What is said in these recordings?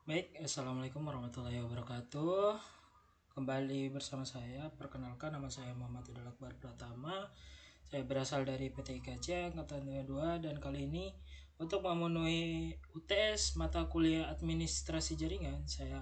Baik, Assalamualaikum warahmatullahi wabarakatuh. Kembali bersama saya. Perkenalkan, nama saya Muhammad Idul Akbar Pratama. Saya berasal dari PT IKC Angkatan 22 dan kali ini untuk memenuhi UTS mata kuliah administrasi jaringan, saya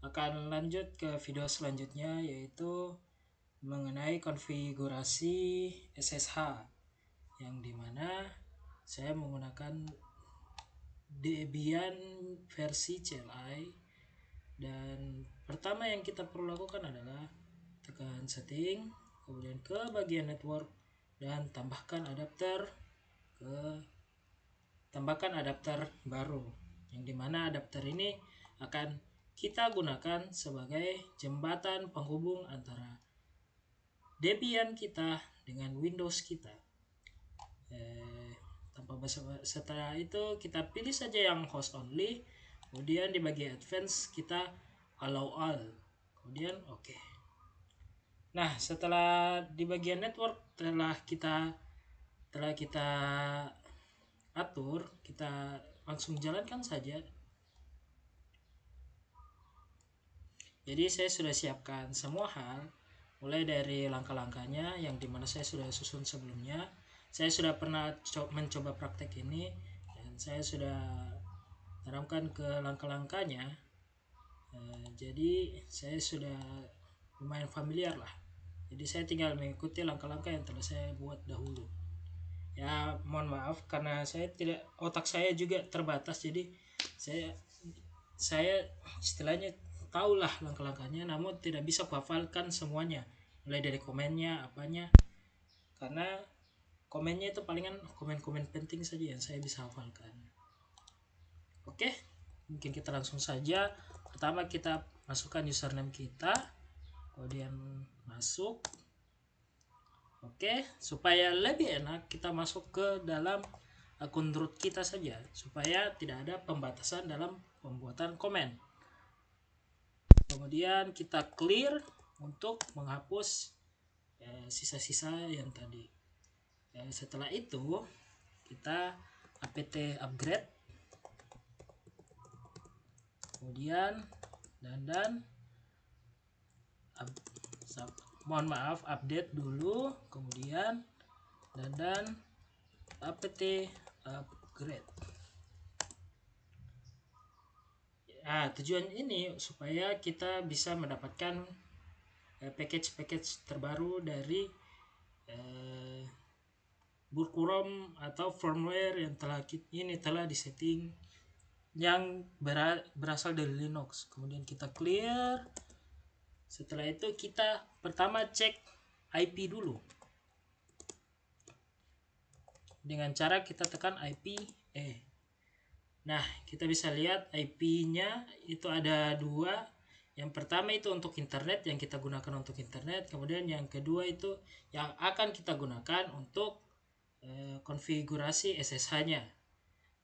akan lanjut ke video selanjutnya, yaitu mengenai konfigurasi SSH, yang dimana saya menggunakan Debian versi CLI. Dan pertama yang kita perlu lakukan adalah tekan setting, kemudian ke bagian network, dan tambahkan adapter baru, yang dimana adapter ini akan kita gunakan sebagai jembatan penghubung antara Debian kita dengan Windows kita. Setelah itu kita pilih saja yang host only, kemudian di bagian advance kita allow all, kemudian oke. Nah, setelah di bagian network telah kita atur, kita langsung jalankan saja. Jadi saya sudah siapkan semua hal, mulai dari langkah-langkahnya yang dimana saya sudah susun sebelumnya. Saya sudah pernah mencoba praktek ini dan saya sudah terapkan ke langkah-langkahnya. Jadi saya sudah lumayan familiar lah. Jadi saya tinggal mengikuti langkah-langkah yang telah saya buat dahulu. Ya, mohon maaf karena otak saya juga terbatas, jadi saya saya istilahnya tahulah langkah-langkahnya, namun tidak bisa kuhafalkan semuanya, mulai dari komennya apanya, karena komennya itu palingan komen-komen penting saja yang saya bisa hafalkan. Oke, mungkin kita langsung saja. Pertama kita masukkan username kita, kemudian masuk. Oke, supaya lebih enak kita masuk ke dalam akun root kita saja, supaya tidak ada pembatasan dalam pembuatan komen. Kemudian kita clear untuk menghapus sisa-sisa yang tadi. Setelah itu kita apt upgrade, kemudian mohon maaf, update dulu, kemudian dan apt upgrade. Tujuan ini supaya kita bisa mendapatkan package-package terbaru dari Burkurom atau firmware yang telah disetting, yang berasal dari Linux. Kemudian kita clear. Setelah itu kita pertama cek IP dulu dengan cara kita tekan IP. Nah, kita bisa lihat IP-nya itu ada dua. Yang pertama itu untuk internet, yang kita gunakan untuk internet. Kemudian yang kedua itu yang akan kita gunakan untuk konfigurasi SSH-nya.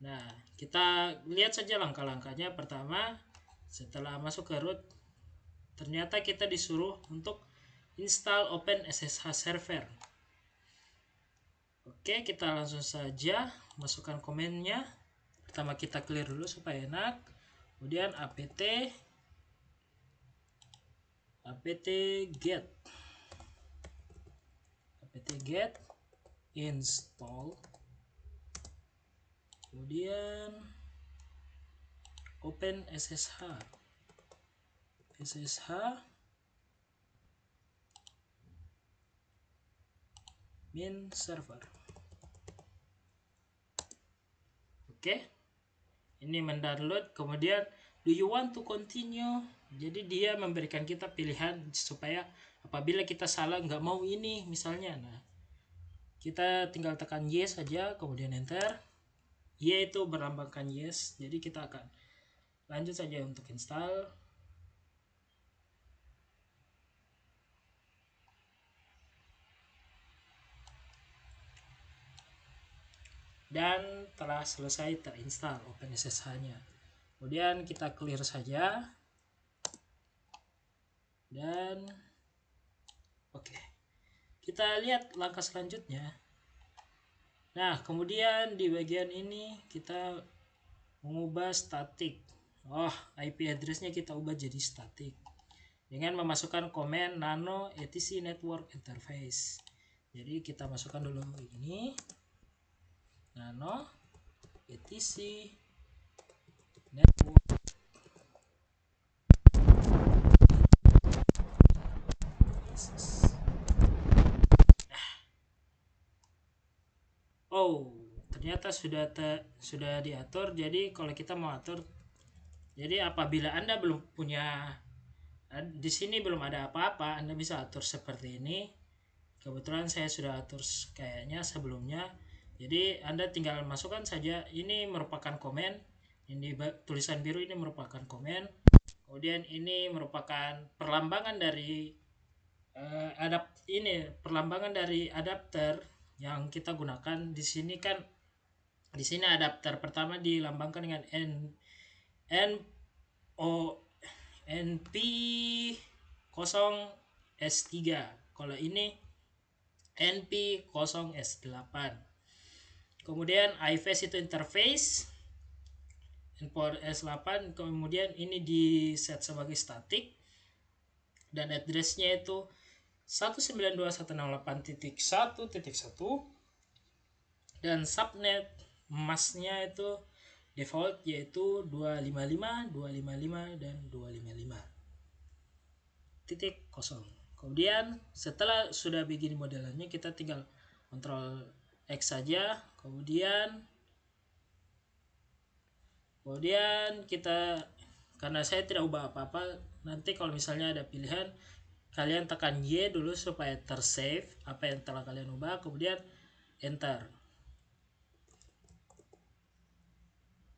Nah, kita lihat saja langkah-langkahnya. Pertama, setelah masuk ke root, ternyata kita disuruh untuk install Open SSH Server. Oke, kita langsung saja masukkan komennya. Pertama kita clear dulu supaya enak. Kemudian apt get install, kemudian open SSH min server. Oke, ini mendownload. Kemudian do you want to continue, jadi dia memberikan kita pilihan supaya apabila kita salah nggak mau ini misalnya, nah kita tinggal tekan yes saja, kemudian enter. Y itu berlambangkan yes, jadi kita akan lanjut saja untuk install. Dan telah selesai terinstall Open SSH-nya. Kemudian kita clear saja. Dan oke. Kita lihat langkah selanjutnya. Nah, kemudian di bagian ini kita mengubah static. IP addressnya kita ubah jadi static dengan memasukkan komen nano etc network interface. Jadi kita masukkan dulu ini nano etc network. Ternyata sudah diatur. Jadi kalau kita mau atur, jadi apabila Anda belum punya, di sini belum ada apa-apa, Anda bisa atur seperti ini. Kebetulan saya sudah atur kayaknya sebelumnya. Jadi Anda tinggal masukkan saja, ini merupakan komen, ini tulisan biru ini merupakan komen, kemudian ini merupakan perlambangan dari perlambangan dari adapter yang kita gunakan. Di sini kan, di sini adapter pertama dilambangkan dengan N O NP 0 S3. Kalau ini NP 0 S8. Kemudian iFace itu interface import S8. Kemudian ini di set sebagai static dan addressnya itu 192.168.1.1 dan subnet masknya itu default yaitu 255, 255 dan 255.0. Kemudian setelah sudah begini modelannya, kita tinggal Ctrl X saja. Kemudian kita, karena saya tidak ubah apa-apa, nanti kalau misalnya ada pilihan, kalian tekan Y dulu supaya tersave apa yang telah kalian ubah, kemudian enter.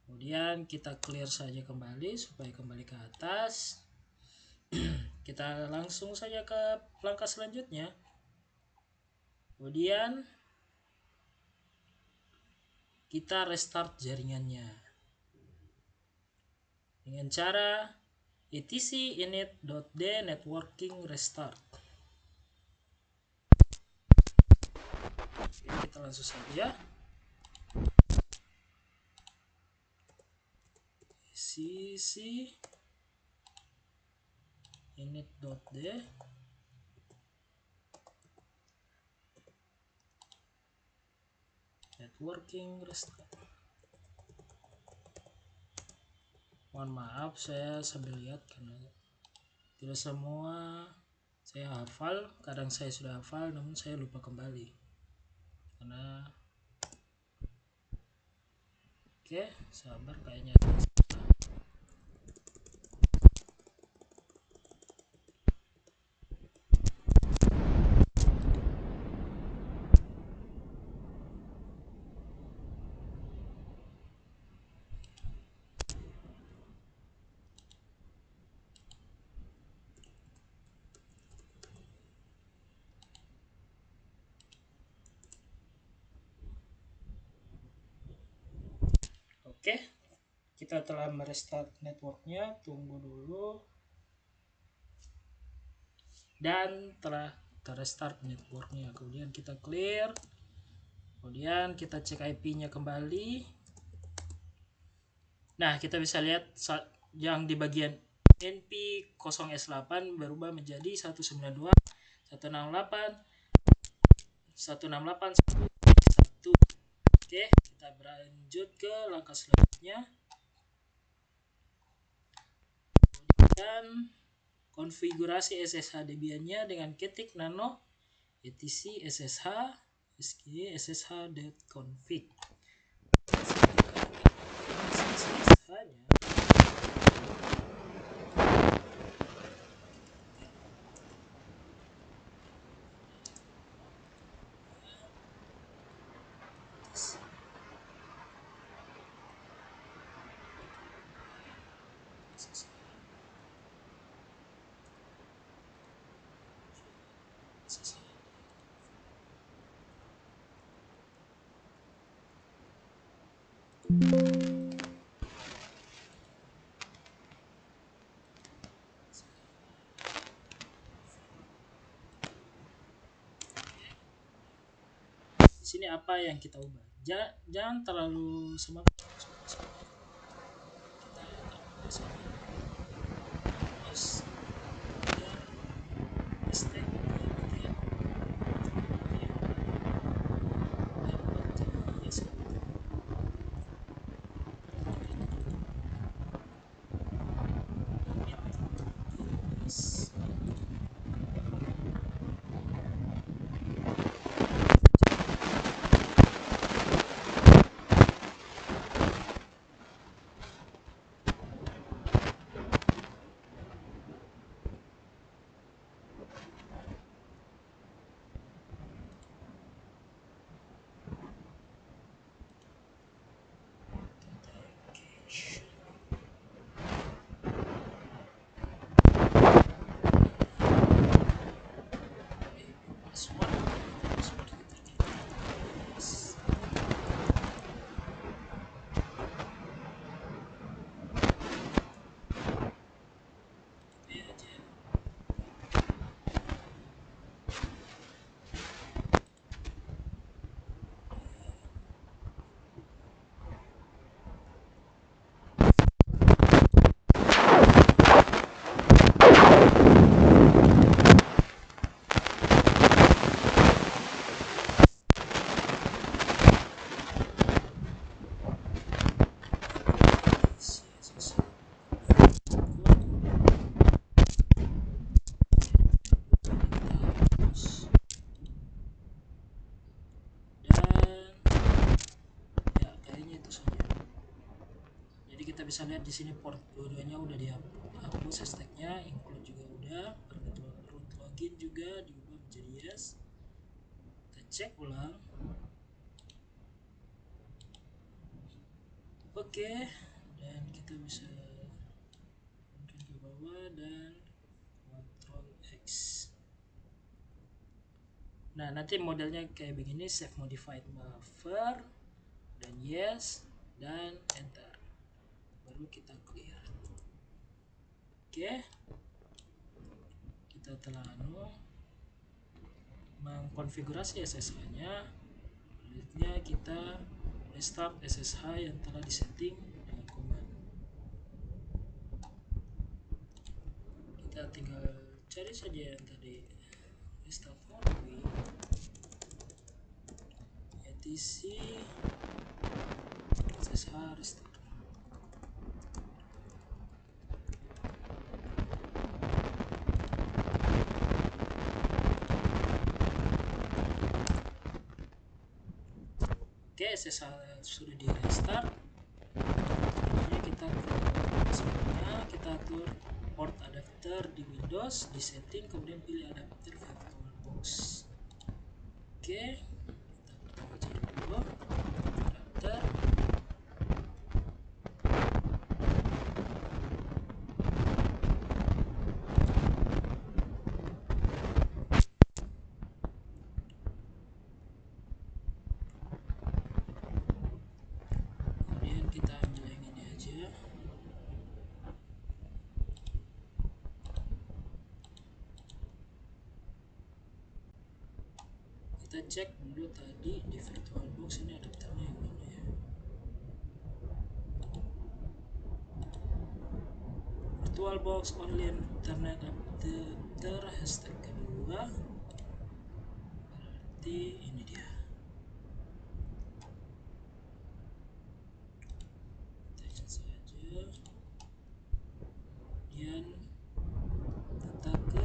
Kemudian kita clear saja kembali supaya kembali ke atas. Kita langsung saja ke langkah selanjutnya. Kemudian kita restart jaringannya dengan cara etc init.d networking restart. Oke, kita langsung saja etc init.d networking restart. Mohon maaf, saya sambil lihat karena tidak semua saya hafal. Kadang saya sudah hafal namun saya lupa kembali karena oke, sabar, kayaknya oke. Kita telah merestart networknya, tunggu dulu, dan telah terrestart networknya. Kemudian kita clear, kemudian kita cek IP-nya kembali. Nah, kita bisa lihat yang di bagian NP 0S8 berubah menjadi 192.168.168.1. Oke, kita berlanjut ke langkah selanjutnya. Kemudian konfigurasi SSH Debian-nya dengan ketik nano etc ssh ssh.config. SSH-nya di sini apa yang kita ubah. Jangan terlalu semangat. terus hashtag ya, yes. Kita bisa lihat di sini port dua-duanya udah dihapus hashtagnya, include juga udah, root login juga diubah menjadi yes. Kita cek ulang. Oke, dan kita bisa mungkin ke bawah dan Ctrl X. Nah, nanti modelnya kayak begini, save modified buffer dan yes dan enter. Baru kita clear. Oke, kita telah mengkonfigurasi SSH nya. Selanjutnya kita restart SSH yang telah disetting dengan command. Kita tinggal cari saja yang tadi, restart mode etc SSH restart. Oke, SSH sudah di restart. Ini kita sebenarnya kita atur port adapter di Windows, di setting, kemudian pilih adapter VirtualBox. Oke, kita pertama cari dulu adapter. Kita ambil yang ini aja. Kita cek dulu tadi di VirtualBox ini adapternya yang mana ya. VirtualBox only internet adapter hashtag kedua, berarti ini dia. Kita cek saja. Kemudian kita ke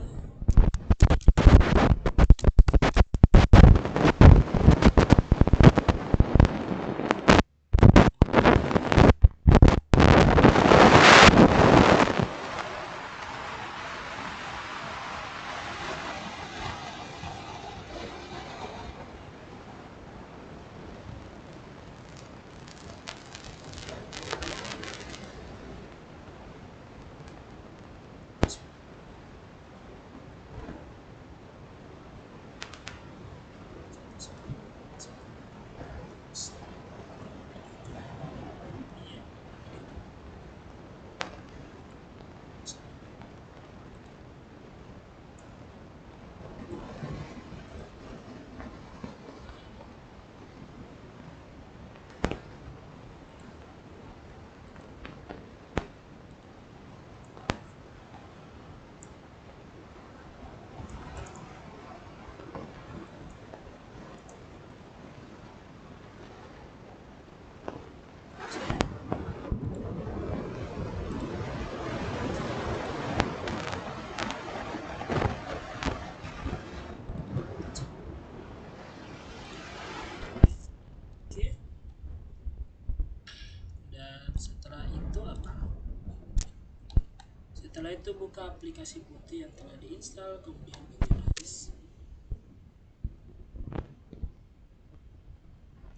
Setelah itu buka aplikasi putih yang telah diinstal, kemudian bagian habis.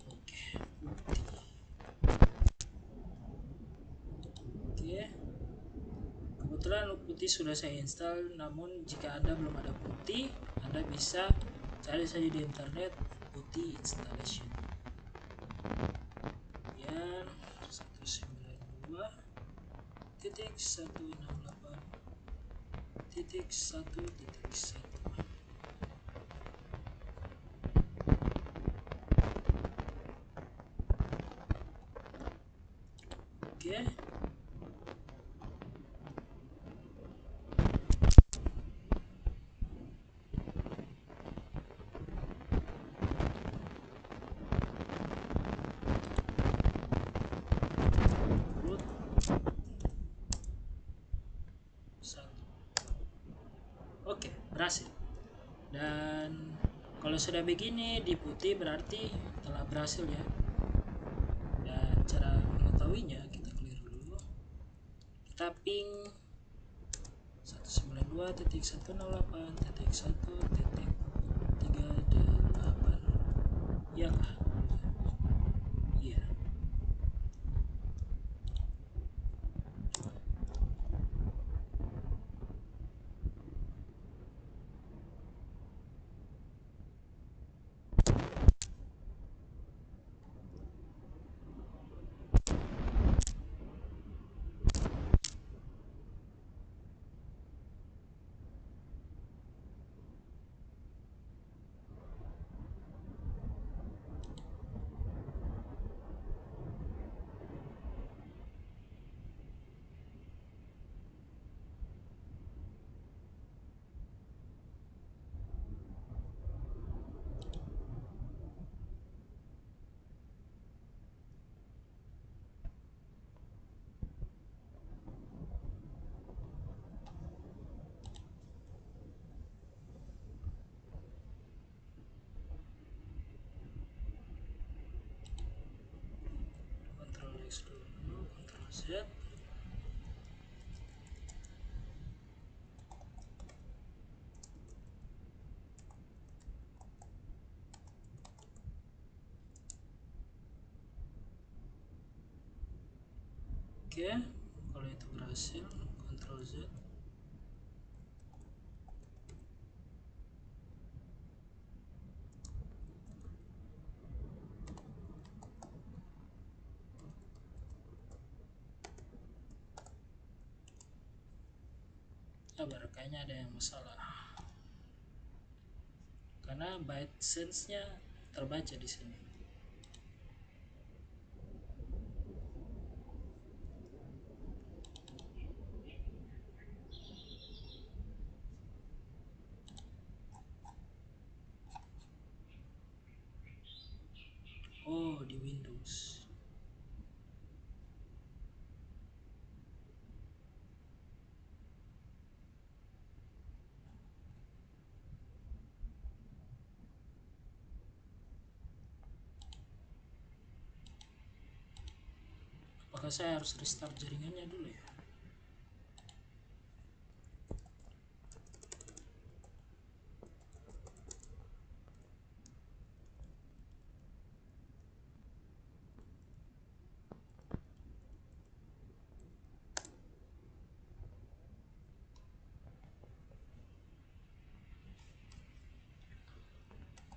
Oke, putih. Oke, kebetulan putih sudah saya install, namun jika Anda belum ada putih, Anda bisa cari saja di internet putih installation. Kemudian 192.168.1.1. Oke. Root 1. Oke, berhasil. Dan kalau sudah begini di putih berarti telah berhasil ya. Dan cara mengetahuinya kita clear dulu. Kita ping 192.168.1.38. Iya kah? Iya. Ctrl X dulu, Ctrl Z. Oke, kalau itu berhasil, Ctrl Z. Sabar, kayaknya ada yang masalah. Karena byte sense-nya terbaca di sini. Oh, di Windows. Apakah saya harus restart jaringannya dulu ya?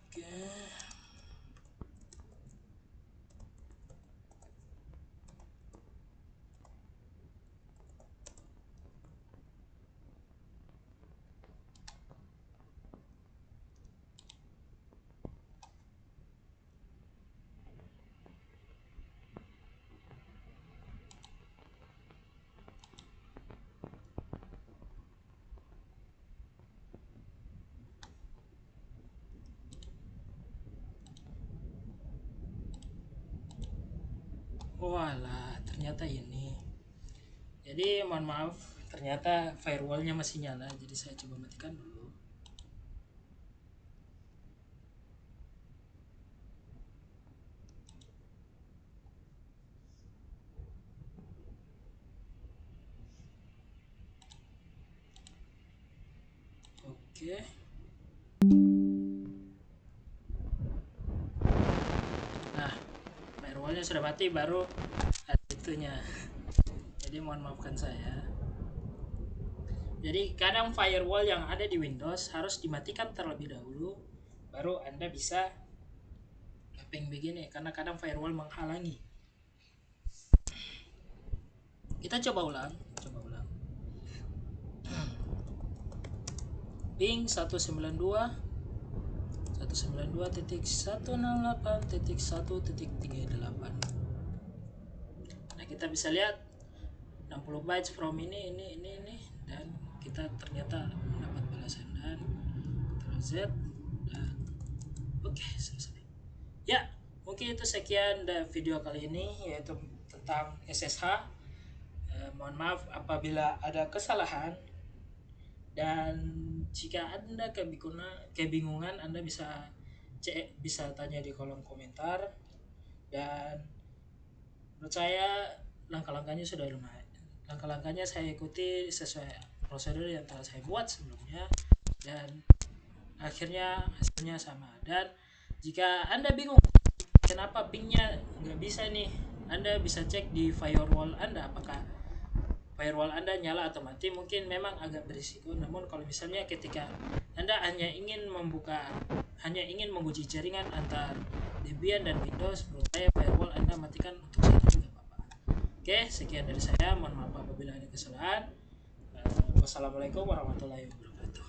Oke. Walah, ternyata ini. Jadi mohon maaf, ternyata firewallnya masih nyala, jadi saya coba matikan dulu. Oke. Nah, firewallnya sudah mati, baru ada itunya. Jadi mohon maafkan saya. Jadi kadang firewall yang ada di Windows harus dimatikan terlebih dahulu, baru Anda bisa mapping begini, karena kadang firewall menghalangi. Kita coba ulang. Ping 192.168.1.38. Nah, kita bisa lihat 60 bytes from ini, dan kita ternyata mendapat balasan. Dan Ctrl Z, dan oke, selesai. Ya, mungkin itu sekian video kali ini, yaitu tentang SSH. Mohon maaf apabila ada kesalahan, dan jika Anda kebingungan, Anda bisa tanya di kolom komentar. Dan menurut saya langkah-langkahnya sudah lumayan. Langkah-langkahnya saya ikuti sesuai prosedur yang telah saya buat sebelumnya, dan akhirnya hasilnya sama. Dan jika Anda bingung kenapa pingnya nggak bisa nih, Anda bisa cek di firewall Anda apakah firewall Anda nyala atau mati. Mungkin memang agak berisiko, namun kalau misalnya ketika Anda hanya ingin menguji jaringan antar Debian dan Windows, menurut saya firewall Anda matikan untuk saat ini nggak apa-apa. Oke, sekian dari saya. Mohon maaf apabila ada kesalahan. Wassalamualaikum warahmatullahi wabarakatuh.